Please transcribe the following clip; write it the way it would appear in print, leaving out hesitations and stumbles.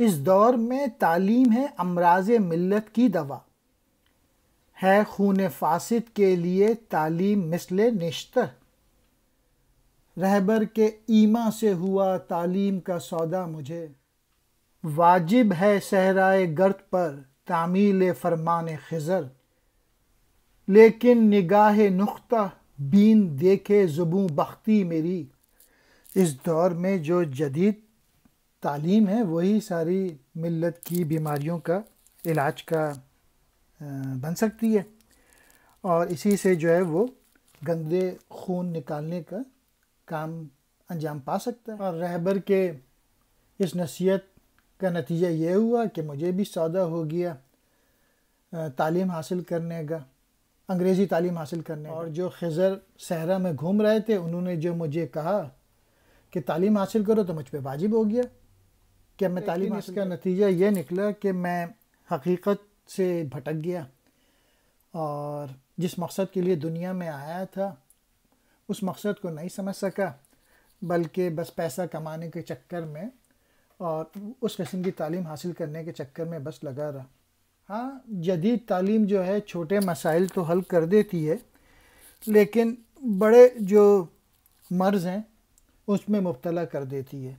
اس دور میں تعلیم ہے امراض ملت کی دوا، ہے خون فاسد کے لیے تعلیم مثل نشتر، رہبر کے ایما سے ہوا تعلیم کا سودا مجھے، واجب ہے صحرائے گرد پر تعمیل فرمان خضر، لیکن نگاہ نقطہ بین دیکھے زبوں بختی میری۔ اس دور میں جو جدید تعلیم ہے وہی ساری ملت کی بیماریوں کا علاج کا بن سکتی ہے، اور اسی سے جو ہے وہ گندے خون نکالنے کا کام انجام پا سکتا ہے۔ اور رہبر کے اس نصیحت کا نتیجہ یہ ہوا کہ مجھے بھی سودا ہو گیا تعلیم حاصل کرنے کا، انگریزی تعلیم حاصل کرنے کا۔ اور جو خضر صحرا میں گھوم رہے تھے انہوں نے جو مجھے کہا کہ تعلیم حاصل کرو تو مجھ پہ واجب ہو گیا کہ میں تعلیم حاصل کا نتیجہ یہ نکلا کہ میں حقیقت سے بھٹک گیا، اور جس مقصد کے لیے دنیا میں آیا تھا اس مقصد کو نہیں سمجھ سکا، بلکہ بس پیسہ کمانے کے چکر میں اور اس قسم کی تعلیم حاصل کرنے کے چکر میں بس لگا رہا۔ ہاں، جدید تعلیم جو ہے چھوٹے مسائل تو حل کر دیتی ہے، لیکن بڑے جو مرض ہیں اس میں مبتلا کر دیتی ہے۔